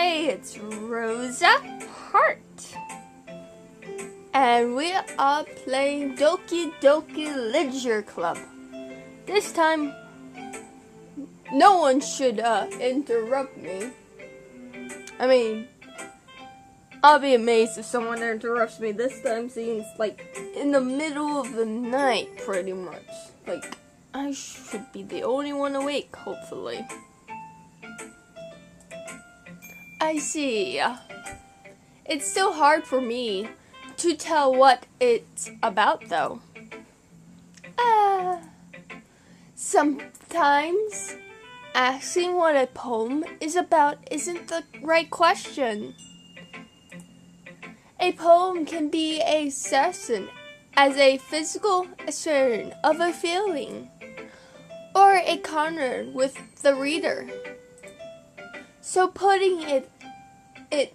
Hi, it's Rosa Hart. And we are playing Doki Literature Club. This time, no one should interrupt me. I mean, I'll be amazed if someone interrupts me. This time seems like in the middle of the night, pretty much. Like, I should be the only one awake, hopefully. I see. It's still hard for me to tell what it's about, though. Sometimes asking what a poem is about isn't the right question. A poem can be a session as a physical assertion of a feeling, or a corner with the reader. So putting it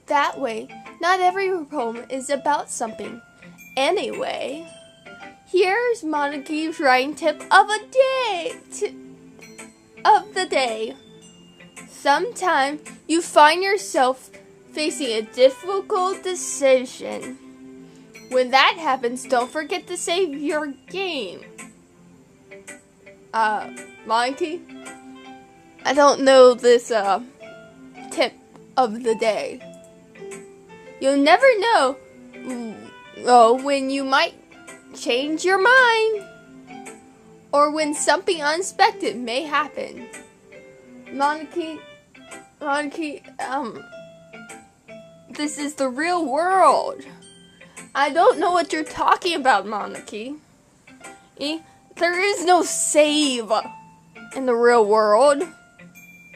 that way, not every poem is about something. Anyway, here's Monica's writing tip of the day. Sometimes you find yourself facing a difficult decision. When that happens, don't forget to save your game. Monkey? I don't know this tip of the day. You'll never know when you might change your mind or when something unexpected may happen. Monkey, this is the real world. I don't know what you're talking about, Monkey. There is no save in the real world.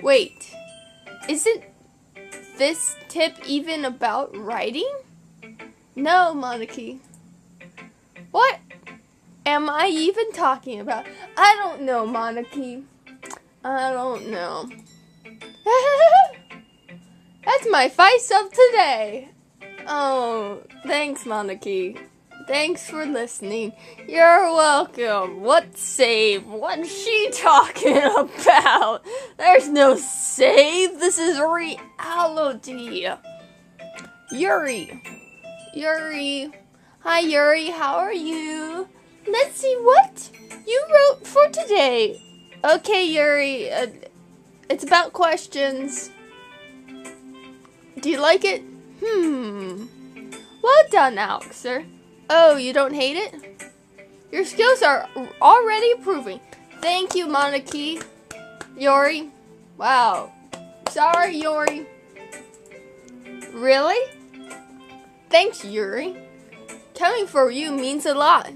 Wait, isn't this tip even about writing? No, Monkey. What am I even talking about? I don't know, Monkey. I don't know. That's my face of today. Oh, thanks, Monkey. Thanks for listening. You're welcome. What save? What's she talking about? There's no save. This is reality. Yuri. Hi, Yuri. How are you? Let's see what you wrote for today. Okay, Yuri. It's about questions. Do you like it? Well done, Alexer. Oh, you don't hate it? Your skills are already improving. Thank you, Monarchy. Yuri. Wow. Sorry, Yuri. Really? Thanks, Yuri. Coming for you means a lot.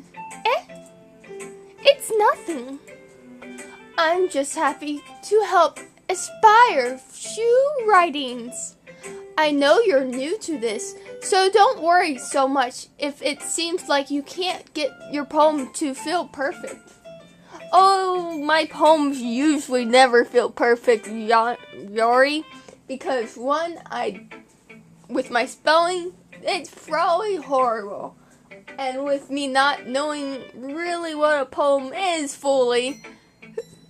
It's nothing. I'm just happy to help inspire few writings. I know you're new to this, so don't worry so much if it seems like you can't get your poem to feel perfect. Oh, my poems usually never feel perfect, Yuri, because with my spelling, it's probably horrible. And with me not knowing really what a poem is fully,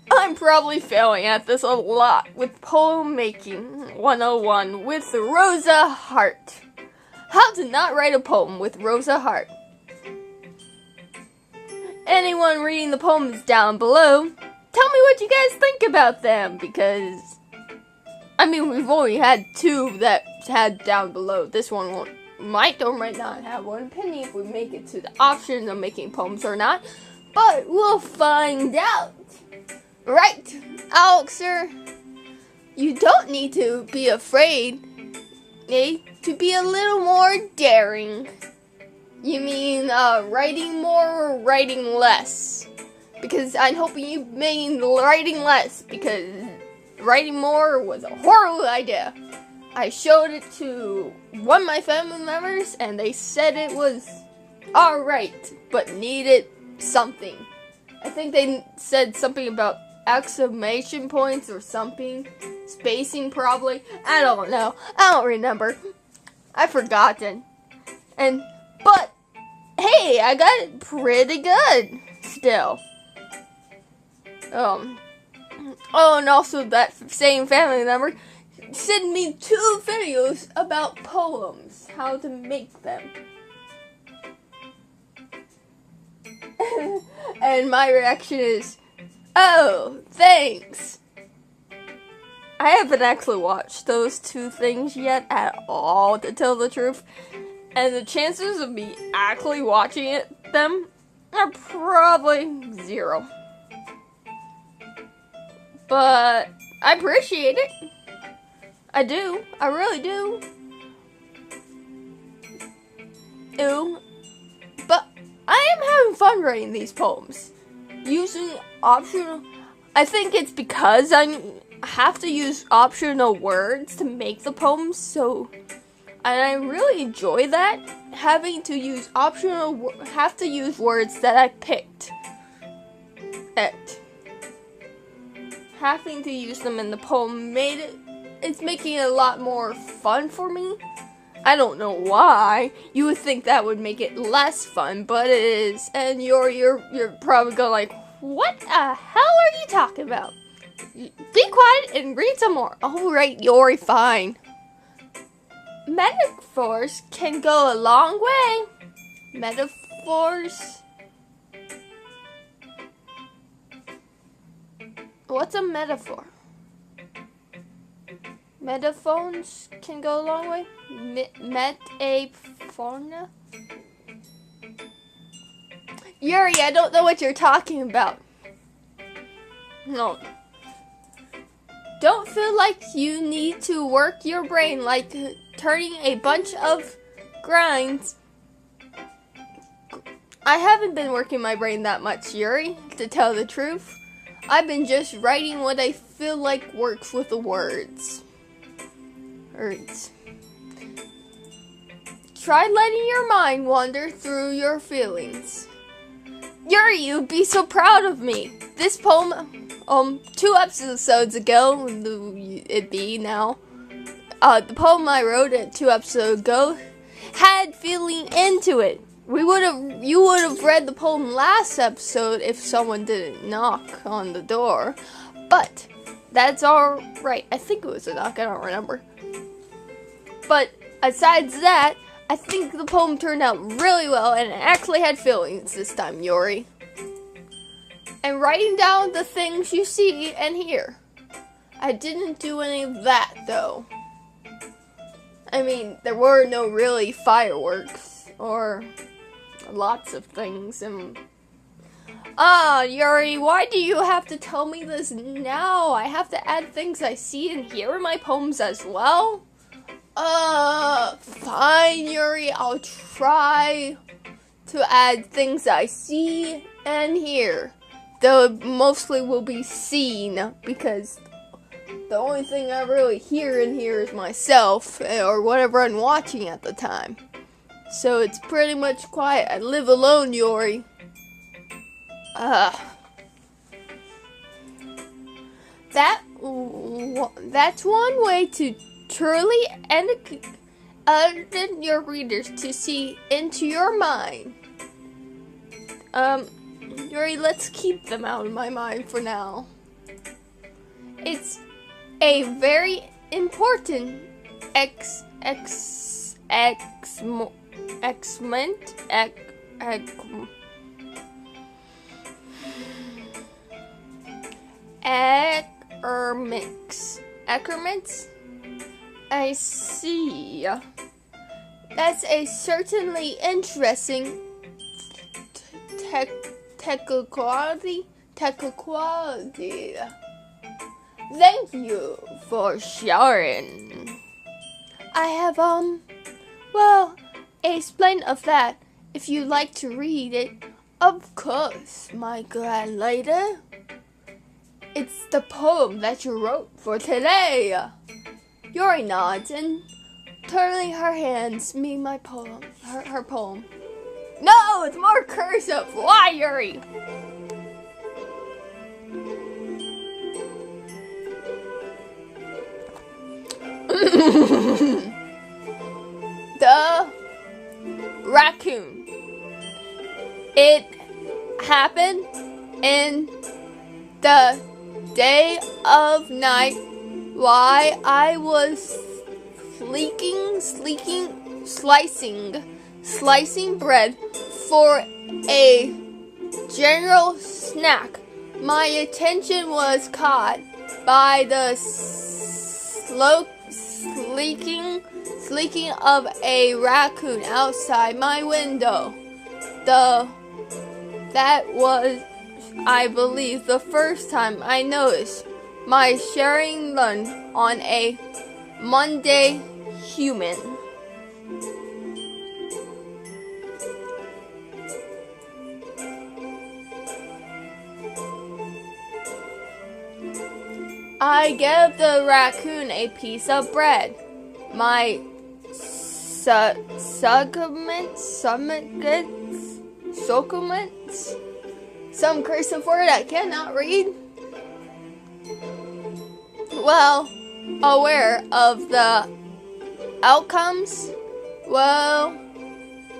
I'm probably failing at this a lot with Poem Making 101 with Rosa Hart. How to not write a poem with Rosa Hart. Anyone reading the poems down below, tell me what you guys think about them, because we've only had 2 that had down below. This one might or might not have one opinion if we make it to the option of making poems or not, but we'll find out. Right, Alexer? You don't need to be afraid, to be a little more daring. You mean writing more or writing less? Because I'm hoping you mean writing less, because writing more was a horrible idea. I showed it to one of my family members, and they said it was alright, but needed something. I think they said something about exclamation points or something. Spacing, probably. I don't know. I don't remember. I've forgotten. But, hey, I got it pretty good still. Oh, and also that same family member send me 2 videos about poems, how to make them. And my reaction is, oh, thanks. I haven't actually watched those 2 things yet at all, to tell the truth. And the chances of me actually watching them are probably 0. But I appreciate it. I do. I really do. Ew. But I am having fun writing these poems. Using optional... I think it's because I have to use optional words to make the poems, so... And I really enjoy that. Having to use have to use words that I picked. Having to use them in the poem it's making it a lot more fun for me. I don't know why. You would think that would make it less fun, but it is. And you're probably going like, what the hell are you talking about? Be quiet and read some more. Alright, Yori, fine. Metaphors can go a long way. Metaphors. What's a metaphor? Metaphones can go a long way. Metaphorna. Yuri, I don't know what you're talking about. No. Don't feel like you need to work your brain like turning a bunch of grinds. I haven't been working my brain that much, Yuri, to tell the truth. I've been just writing what I feel like works with the words. Try letting your mind wander through your feelings. Yuri, you'd be so proud of me. This poem, 2 episodes ago, it'd be now, the poem I wrote 2 episodes ago had feeling into it. You would have read the poem last episode if someone didn't knock on the door. But that's all right. I think it was a knock. I don't remember. But besides that, I think the poem turned out really well, and it actually had feelings this time, Yuri. And writing down the things you see and hear. I didn't do any of that, though. I mean, there were no really fireworks or lots of things. And Yuri, why do you have to tell me this now? I have to add things I see and hear in my poems as well? Fine, Yuri, I'll try to add things I see and hear. Though it mostly will be seen, because the only thing I really hear in here is myself, or whatever I'm watching at the time. So it's pretty much quiet. I live alone, Yuri. That's one way to truly enlighten your readers to see into your mind. Yuri, let's keep them out of my mind for now. It's a very important Acroments? I see. That's a certainly interesting technical quality. Thank you for sharing. I have, explain of that if you'd like to read it. Of course, my glad lady. It's the poem that you wrote for today. Yuri nods and turning her hands me my poem, her poem. No, it's more cursive. Why, Yuri? The raccoon. It happened in the day of night why I was slicing bread for a general snack. My attention was caught by the sleeking of a raccoon outside my window. That was, I believe, the first time I noticed my sharing lunch on a Monday human. I gave the raccoon a piece of bread. My succulents, some cursive word I cannot read. Well, aware of the outcomes,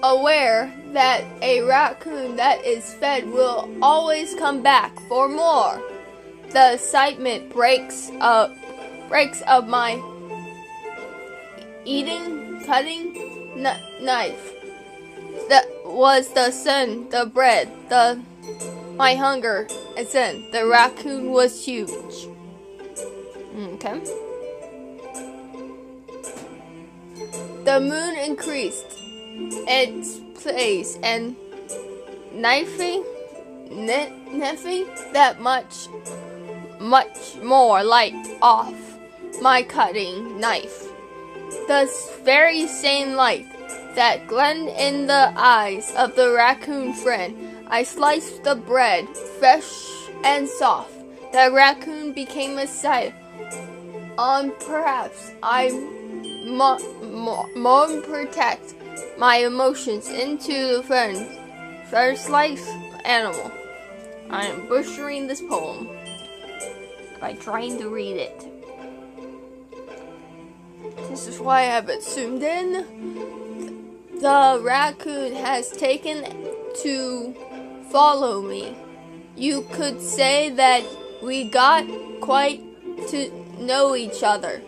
aware that a raccoon that is fed will always come back for more. The excitement breaks up my cutting knife. That was the sin, the bread, my hunger, and sin. The raccoon was huge. Okay. The moon increased its pace and knifing that much more light off my cutting knife. The very same light that gleamed in the eyes of the raccoon friend. I sliced the bread, fresh and soft. The raccoon became excited. Perhaps I protect my emotions into the first life animal. I am butchering this poem by trying to read it. This is why I have it zoomed in. The raccoon has taken to follow me. You could say that we got quite to know each other.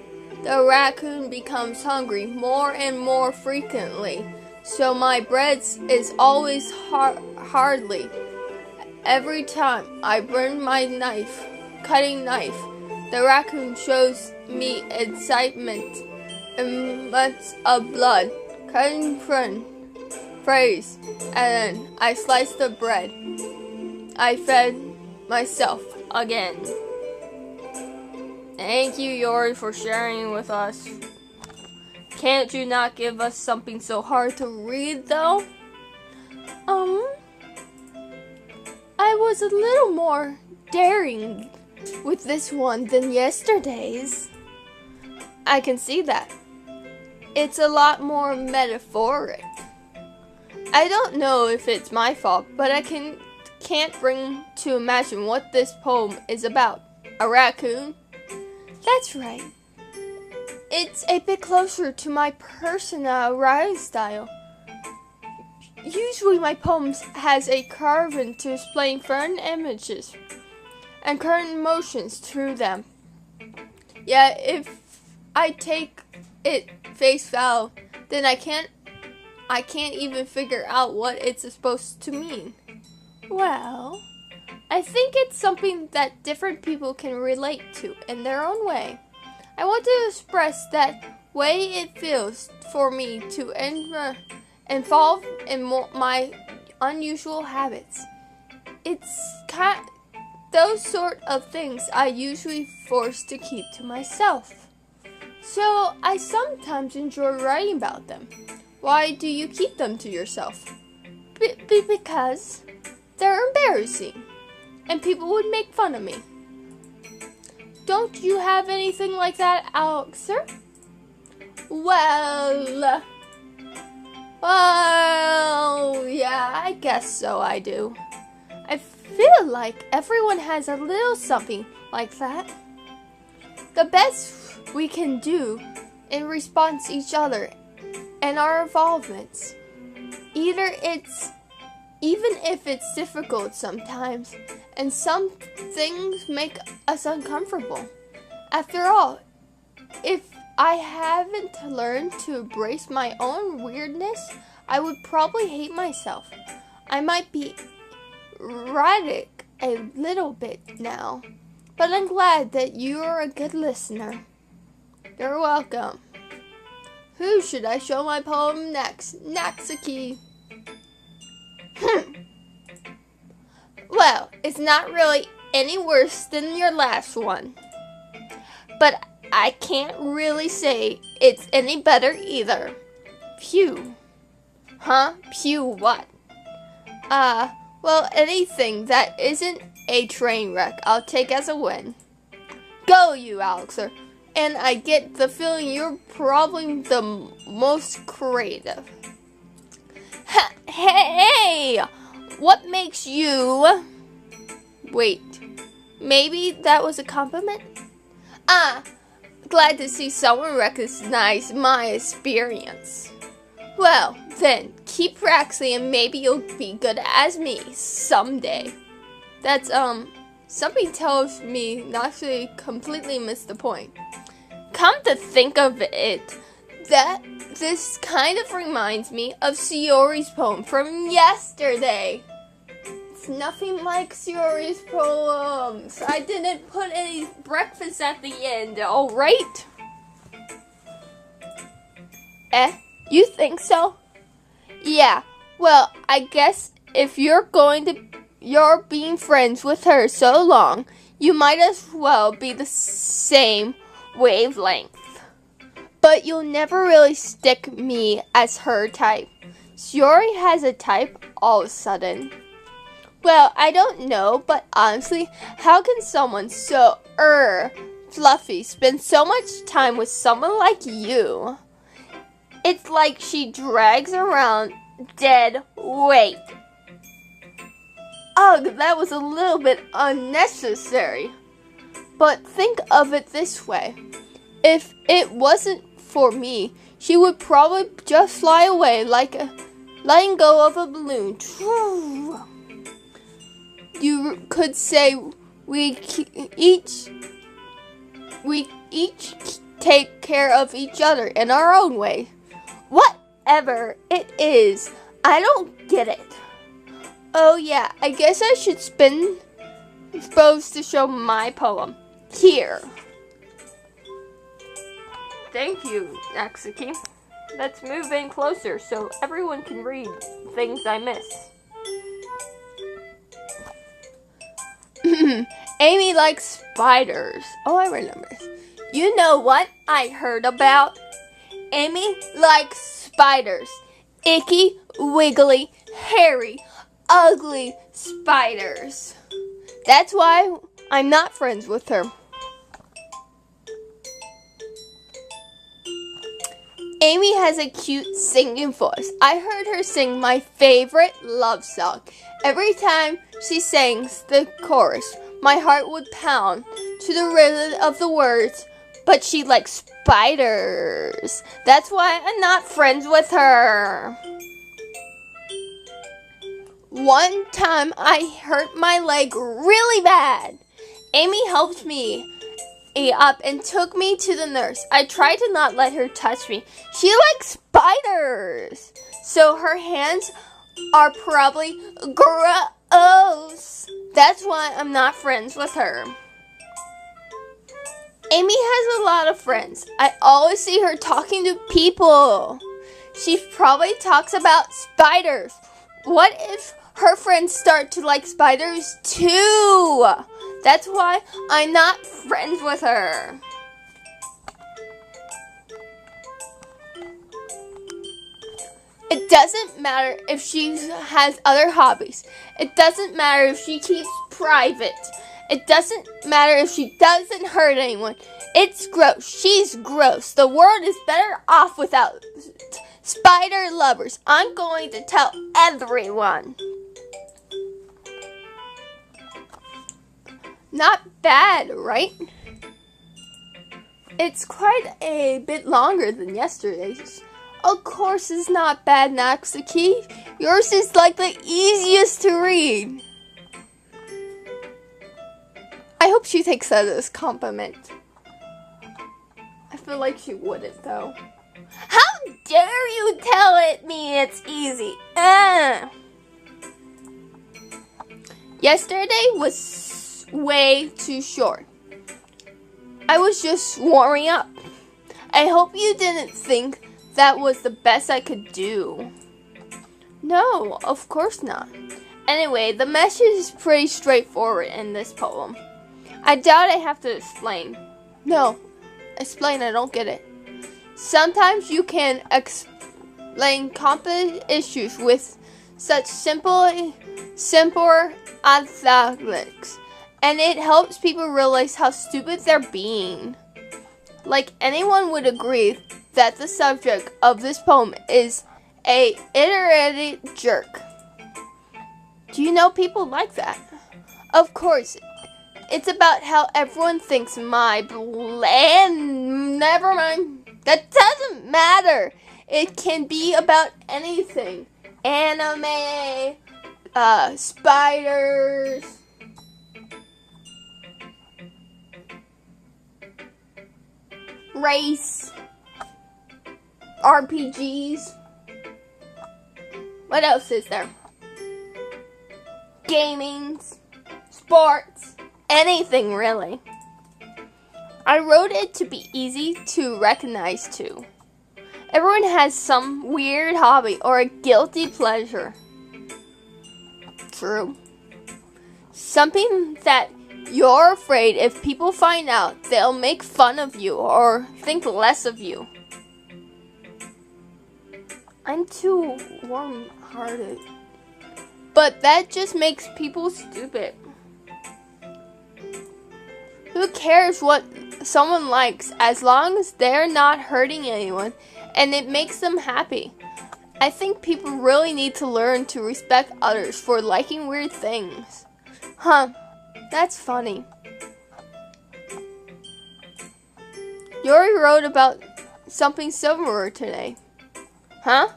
The raccoon becomes hungry more and more frequently, so my bread is always hardly. Every time I burn my cutting knife, the raccoon shows me excitement and lots of blood. Cutting phrase, and then I sliced the bread. I fed myself again. Thank you, Yori, for sharing with us. Can't you not give us something so hard to read, though? I was a little more daring with this one than yesterday's. I can see that. It's a lot more metaphoric. I don't know if it's my fault, but I can't bring to imagine what this poem is about. A raccoon? That's right. It's a bit closer to my personal writing style. Usually my poems has a carving to explain certain images and current emotions through them. Yet if I take it face value, then I can't even figure out what it's supposed to mean. Well, I think it's something that different people can relate to in their own way. I want to express that way it feels for me to involve in my unusual habits. It's those sort of things I usually force to keep to myself. So I sometimes enjoy writing about them. Why do you keep them to yourself? Because they're embarrassing, and people would make fun of me. Don't you have anything like that, Alexer? Well, yeah, I guess so, I do. I feel like everyone has a little something like that. The best we can do in response to each other and our involvements. Even if it's difficult sometimes, and some things make us uncomfortable. After all, if I haven't learned to embrace my own weirdness, I would probably hate myself. I might be erratic a little bit now, but I'm glad that you're a good listener. You're welcome. Who should I show my poem next? Natsuki. Well, it's not really any worse than your last one, but I can't really say it's any better either. Phew. Huh? Pew what? Well, anything that isn't a train wreck, I'll take as a win. Go, you, Alexer. And I get the feeling you're probably the most creative. Hey! What makes you... Wait. Maybe that was a compliment? Glad to see someone recognize my experience. Well, then, keep practicing and maybe you'll be good as me someday. That's, something tells me not to completely miss the point. Come to think of it, this kind of reminds me of Shiori's poem from yesterday. It's nothing like Shiori's poems. I didn't put any breakfast at the end, alright? You think so? Yeah, well, I guess if you're being friends with her so long, you might as well be the same wavelength. But you'll never really stick me as her type. Shiori has a type all of a sudden. Well, I don't know, but honestly, how can someone so fluffy spend so much time with someone like you? It's like she drags around dead weight. Ugh, that was a little bit unnecessary. But think of it this way. If it wasn't for me, she would probably just fly away like letting go of a balloon. You could say we each take care of each other in our own way. Whatever it is, I don't get it. Oh yeah, I guess I should spin supposed to show my poem. Here. Thank you, Natsuki. Let's move in closer so everyone can read things I miss. Amy likes spiders. Oh, I remember this. You know what I heard about? Amy likes spiders. Icky, wiggly, hairy, ugly spiders. That's why I'm not friends with her. Amy has a cute singing voice. I heard her sing my favorite love song. Every time she sings the chorus, my heart would pound to the rhythm of the words, but she likes spiders. That's why I'm not friends with her. One time I hurt my leg really bad. Amy helped me up and took me to the nurse. I tried to not let her touch me. She likes spiders. So her hands are probably gross. That's why I'm not friends with her. Amy has a lot of friends. I always see her talking to people. She probably talks about spiders. What if her friends start to like spiders too? That's why I'm not friends with her. It doesn't matter if she has other hobbies. It doesn't matter if she keeps private. It doesn't matter if she doesn't hurt anyone. It's gross. She's gross. The world is better off without spider lovers. I'm going to tell everyone. Not bad, right? It's quite a bit longer than yesterday's. Of course it's not bad, Natsuki. Yours is like the easiest to read. I hope she takes that as a compliment. I feel like she wouldn't, though. How dare you tell me it's easy? Yesterday was way too short. I was just warming up. I hope you didn't think that was the best I could do. No, of course not. Anyway, the message is pretty straightforward in this poem. I doubt I have to explain. No, explain, I don't get it. Sometimes you can explain complex issues with such simple athletics, and it helps people realize how stupid they're being. Like anyone would agree that the subject of this poem is a iterated jerk. Do you know people like that? Of course, it's about how everyone thinks my bland. Never mind. That doesn't matter. It can be about anything. Anime, spiders, race, RPGs. What else is there? Gamings, sports, anything really. I wrote it to be easy to recognize too. Everyone has some weird hobby or a guilty pleasure. True. Something that you're afraid if people find out, they'll make fun of you or think less of you. I'm too warm-hearted. But that just makes people stupid. Who cares what someone likes as long as they're not hurting anyone and it makes them happy? I think people really need to learn to respect others for liking weird things. Huh, that's funny. Yuri wrote about something similar today. Huh?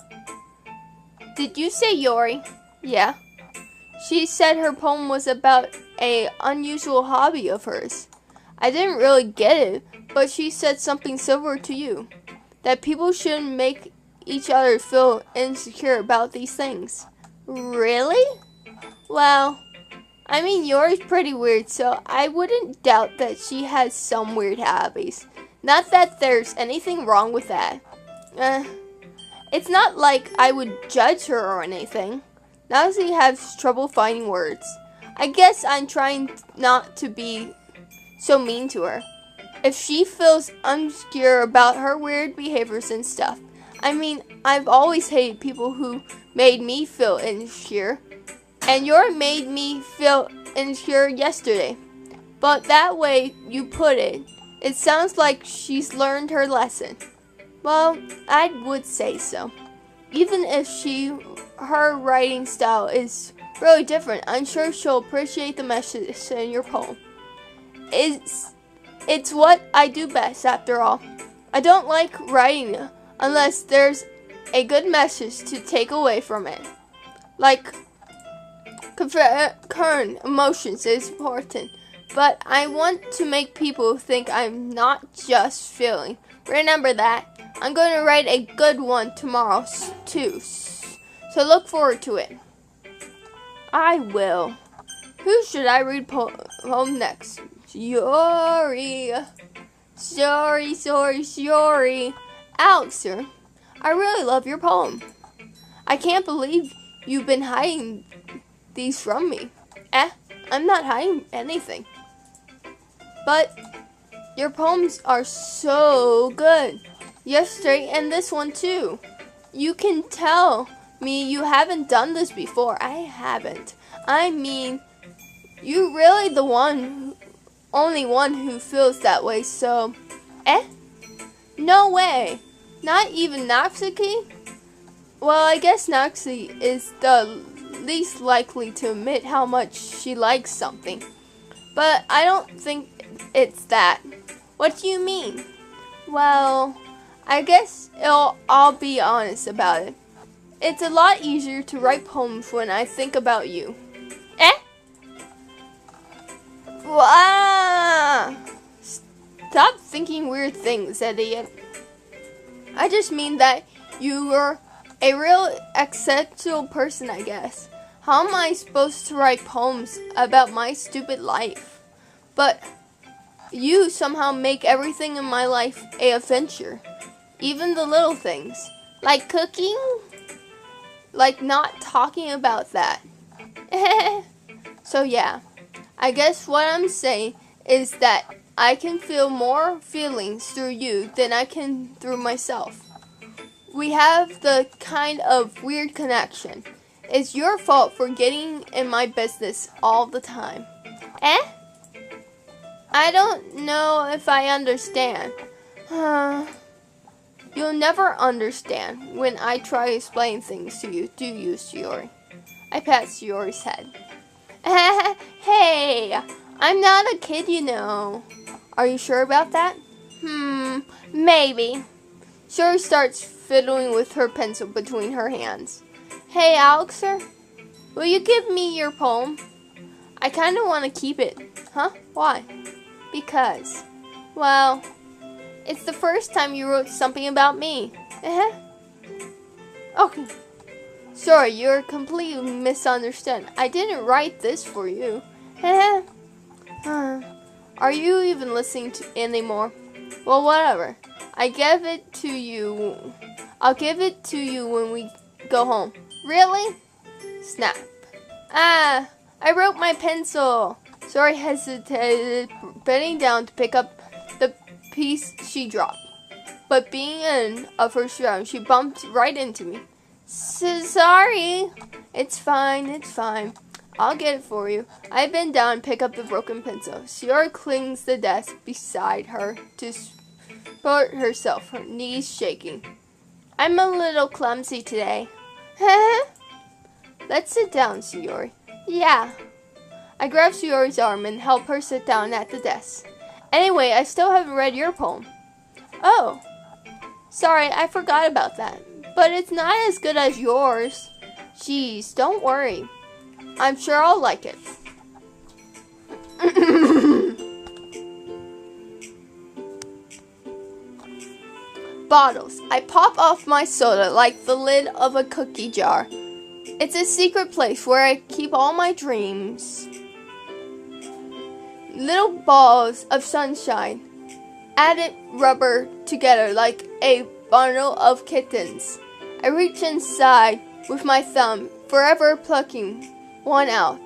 Did you say Yuri? Yeah. She said her poem was about an unusual hobby of hers. I didn't really get it, but she said something similar to you. That people shouldn't make each other feel insecure about these things. Really? Well, I mean, Yuri's pretty weird, so I wouldn't doubt that she has some weird hobbies. Not that there's anything wrong with that. It's not like I would judge her or anything. Now she has trouble finding words. I guess I'm trying not to be so mean to her. If she feels unsecure about her weird behaviors and stuff. I mean, I've always hated people who made me feel insecure. And Yuri made me feel insecure yesterday. But that way you put it, it sounds like she's learned her lesson. Well, I would say so. Even if her writing style is really different, I'm sure she'll appreciate the message in your poem. It's what I do best, after all. I don't like writing unless there's a good message to take away from it. Like, current emotions is important, but I want to make people think I'm not just feeling. Remember that. I'm going to write a good one tomorrow, too. So look forward to it. I will. Who should I read poem next? Yuri. Sorry. Alex, sir. I really love your poem. I can't believe you've been hiding these from me. I'm not hiding anything. But your poems are so good. Yesterday and this one too. You can tell me you haven't done this before. I haven't. I mean, you're really the only one who feels that way, so... No way. Not even Noxie? Well, I guess Noxie is the least likely to admit how much she likes something. But I don't think it's that. What do you mean? Well, I guess I'll be honest about it. It's a lot easier to write poems when I think about you. Wow! Stop thinking weird things, idiot. I just mean that you are a real exceptional person, I guess. How am I supposed to write poems about my stupid life? But you somehow make everything in my life an adventure. Even the little things. Like cooking? Like not talking about that. So yeah, I guess what I'm saying is that I can feel more feelings through you than I can through myself. We have the kind of weird connection. It's your fault for getting in my business all the time. Eh? I don't know if I understand. You'll never understand when I try to explain things to you, do you, Shiori? I pat Shiori's head. Hey, I'm not a kid, you know. Are you sure about that? Maybe. Shiori starts fiddling with her pencil between her hands. Hey, Alexer, will you give me your poem? I kind of want to keep it. Huh? Why? Because, well, it's the first time you wrote something about me. Okay. Sorry, you're completely misunderstood. I didn't write this for you. Are you even listening to anymore? Well, whatever. I'll give it to you when we go home. Really? Snap. I wrote my pencil. Sorry, hesitated, bending down to pick up the piece she dropped. But being in a first round, she bumped right into me. Sorry. It's fine. I'll get it for you. I bend down and pick up the broken pencil. Shiori clings to the desk beside her to support herself, her knees shaking. I'm a little clumsy today. Let's sit down, Shiori. Yeah. I grab Shiori's arm and help her sit down at the desk. Anyway, I still haven't read your poem. Oh. Sorry, I forgot about that. But it's not as good as yours. Jeez, don't worry. I'm sure I'll like it. Bottles. I pop off my soda like the lid of a cookie jar. It's a secret place where I keep all my dreams. Little balls of sunshine. Added rubber together like a bundle of kittens. I reach inside with my thumb, forever plucking one out.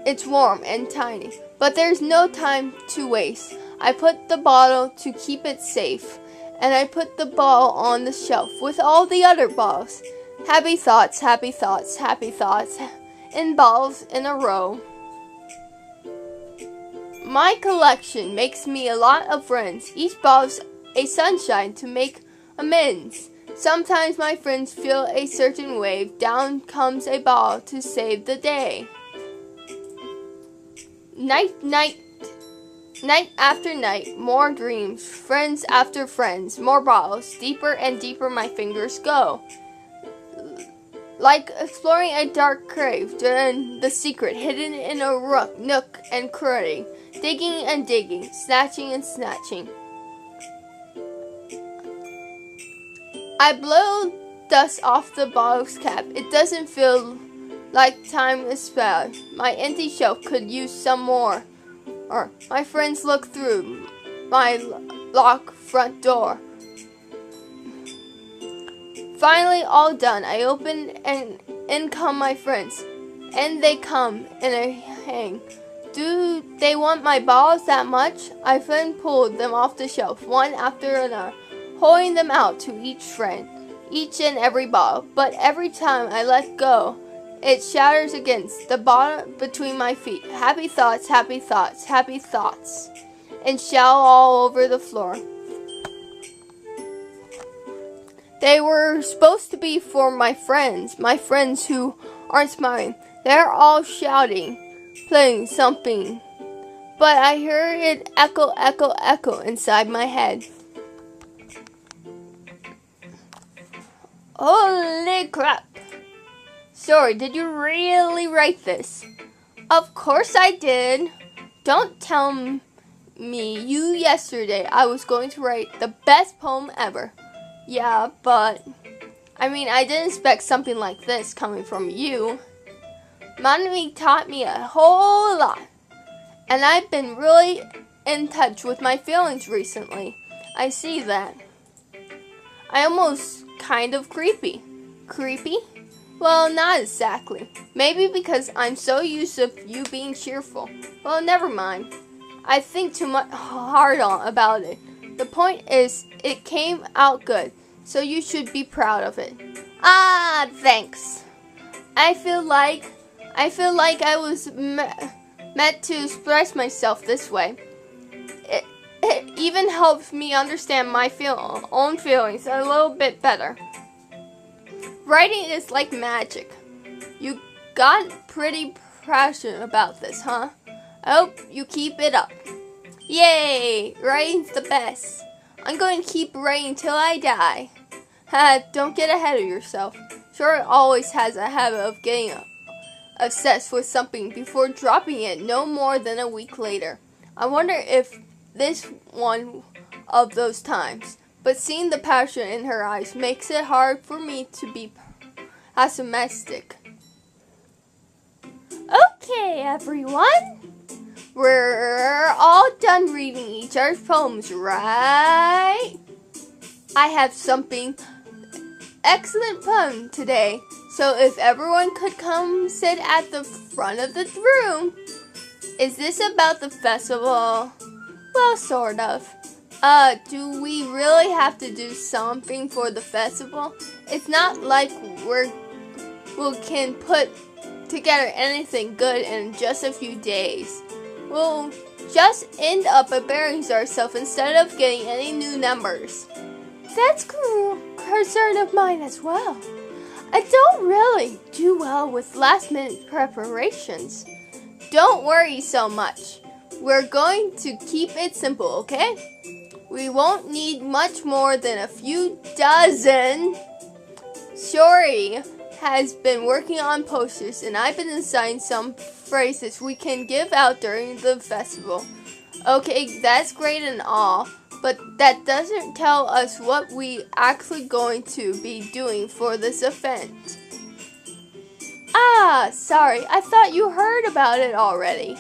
It's warm and tiny, but there's no time to waste. I put the bottle to keep it safe, and I put the ball on the shelf with all the other balls. Happy thoughts, in balls in a row. My collection makes me a lot of friends. Each ball's a sunshine to make amends. Sometimes my friends feel a certain wave. Down comes a ball to save the day. Night after night, more dreams. Friends after friends, more bottles. Deeper and deeper my fingers go. Like exploring a dark cave, the secret hidden in a nook and cranny. Digging and digging, snatching and snatching. I blow dust off the bottle's cap. It doesn't feel like time is spent. My empty shelf could use some more. My friends look through my locked front door. Finally, all done. I open and in come my friends. And they come in a hang. Do they want my balls that much? I then pulled them off the shelf, one after another, holding them out to each friend, each and every ball. But every time I let go, it shatters against the bottom between my feet. Happy thoughts, and shout all over the floor. They were supposed to be for my friends who aren't smiling. They're all shouting, playing something, but I hear it echo inside my head. Holy crap! Sorry, did you really write this? Of course I did. Don't tell you yesterday I was going to write the best poem ever. Yeah, but I didn't expect something like this coming from you. Mommy taught me a whole lot, and I've been really in touch with my feelings recently. I see that. I almost kind of creepy. Creepy? Well, not exactly. Maybe because I'm so used to you being cheerful. Well, never mind. I think too much hard about it. The point is, it came out good, so you should be proud of it. Ah, thanks. I feel like I was meant to express myself this way. It even helps me understand my own feelings a little bit better. Writing is like magic. You got pretty passionate about this, huh? I hope you keep it up. Yay! Writing's the best. I'm going to keep writing till I die. Don't get ahead of yourself. Sure, it always has a habit of getting obsessed with something before dropping it no more than a week later. I wonder if this one of those times. But seeing the passion in her eyes makes it hard for me to be pessimistic. Okay, everyone. We're all done reading each other's poems, right? I have something excellent poem today. So if everyone could come sit at the front of the room. Is this about the festival? Well, sort of. Do we really have to do something for the festival? It's not like we can put together anything good in just a few days. We'll just end up embarrassing ourselves instead of getting any new numbers. That's a concern of mine as well. I don't really do well with last-minute preparations. Don't worry so much. We're going to keep it simple, okay? We won't need much more than a few dozen. Shori has been working on posters, and I've been designing some phrases we can give out during the festival. Okay, that's great and all, but that doesn't tell us what we actually going to be doing for this event. Ah, sorry, I thought you heard about it already.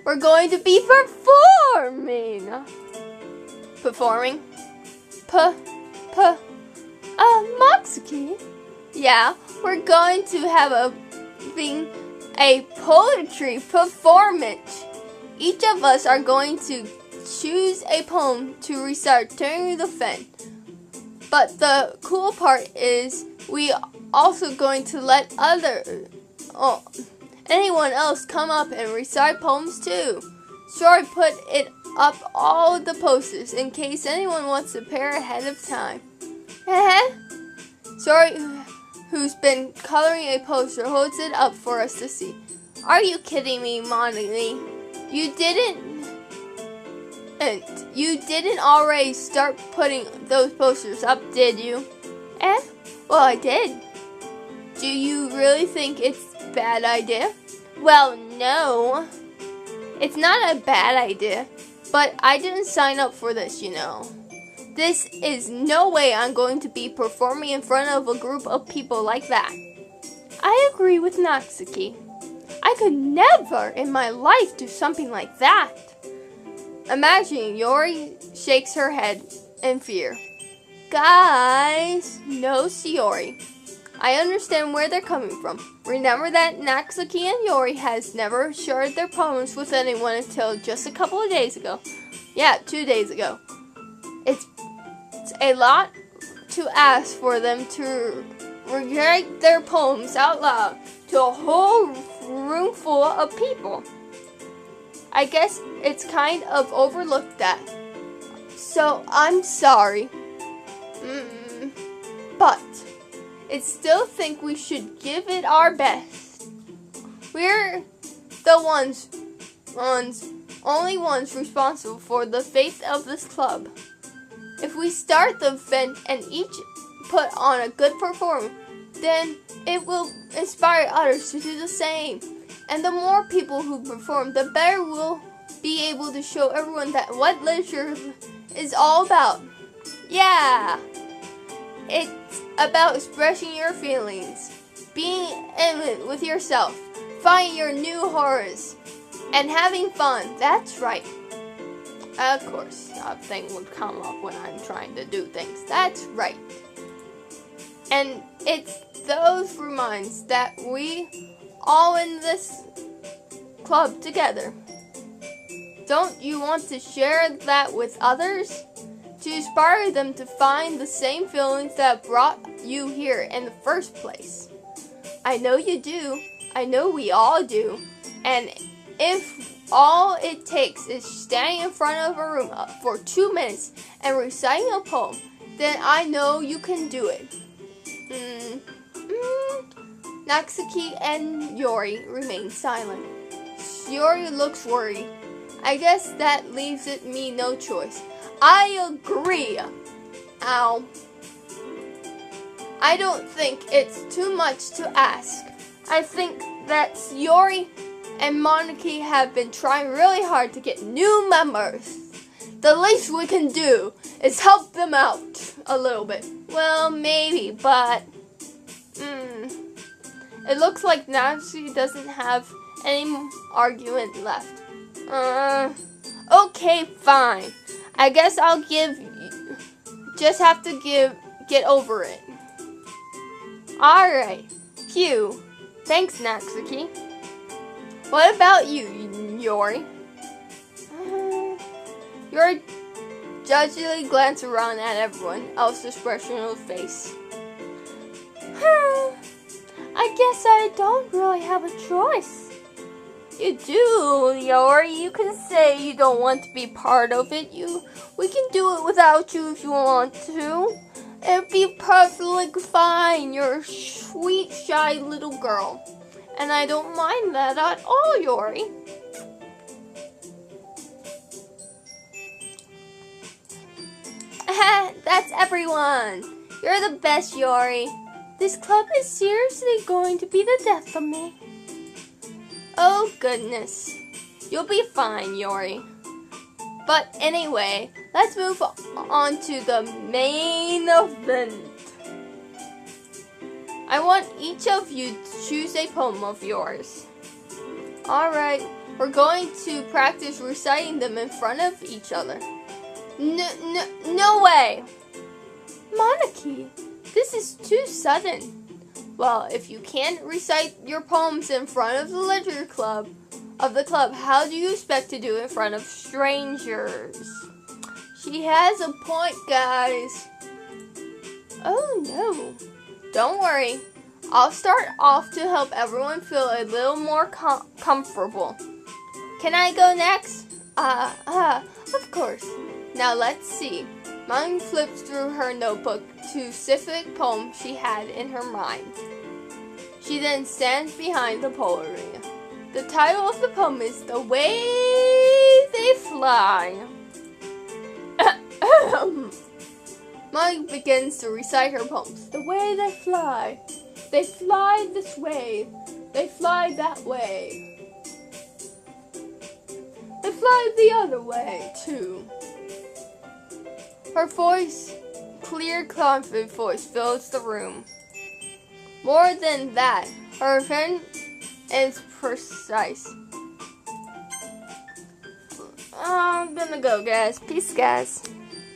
We're going to be performing. Performing? Matsuki? Yeah, we're going to have a poetry performance. Each of us are going to choose a poem to recite during the event. But the cool part is we also going to let anyone else come up and recite poems too. Sure, put it up all the posters in case anyone wants to prepare ahead of time. Sorry, who's been coloring a poster holds it up for us to see. Are you kidding me, Monty? You didn't already start putting those posters up, did you? Well, I did. Do you really think it's a bad idea? Well, no. It's not a bad idea, but I didn't sign up for this, you know. This is no way I'm going to be performing in front of a group of people like that. I agree with Natsuki. I could never in my life do something like that. Imagine Yori shakes her head in fear. Guys, no Shiori. I understand where they're coming from. Remember that Natsuki and Yori has never shared their poems with anyone until just a couple of days ago. Yeah, 2 days ago. It's a lot to ask for them to recite their poems out loud to a whole room full of people. I guess it's kind of overlooked that. So I'm sorry. But I still think we should give it our best. We're the only ones responsible for the fate of this club. If we start the event and each put on a good performance, then it will inspire others to do the same. And the more people who perform, the better we'll be able to show everyone that what literature is all about. Yeah, it's about expressing your feelings, being intimate with yourself, finding your new horrors, and having fun. That's right. Of course, a thing would come up when I'm trying to do things. That's right. And it's those reminds that we all in this club together. Don't you want to share that with others? To inspire them to find the same feelings that brought you here in the first place. I know you do. I know we all do. And if all it takes is standing in front of a room for 2 minutes and reciting a poem, then I know you can do it. Natsuki and Yori remain silent. Yori looks worried. I guess that leaves me no choice. I agree. Ow. I don't think it's too much to ask. I think that Yori and Monarchy have been trying really hard to get new members. The least we can do is help them out a little bit. Well, maybe, but it looks like Natsuki doesn't have any argument left. Okay, fine. I guess I'll just have to get over it. Alright. Phew. Thanks, Natsuki. What about you, Yori? Yori judgingly glanced around at everyone else's expression of face. I guess I don't really have a choice. You do, Yori. You can say you don't want to be part of it. We can do it without you if you want to. It'd be perfectly fine. You're a sweet, shy little girl. And I don't mind that at all, Yori. That's everyone. You're the best, Yori. This club is seriously going to be the death of me. Oh, goodness. You'll be fine, Yori. But anyway, let's move on to the main event. I want each of you to choose a poem of yours. Alright, we're going to practice reciting them in front of each other. No way! Monarchy, this is too sudden. Well, if you can't recite your poems in front of the literature club, how do you expect to do it in front of strangers? She has a point, guys. Oh no. Don't worry. I'll start off to help everyone feel a little more comfortable. Can I go next? Of course. Now let's see. Mom flips through her notebook to specific poem she had in her mind. She then stands behind the podium. The title of the poem is The Way They Fly. Molly begins to recite her poems. The way they fly this way, they fly that way. They fly the other way, too. Her voice, clear, confident voice, fills the room. More than that, her pen is precise. I'm gonna go, guys. Peace, guys.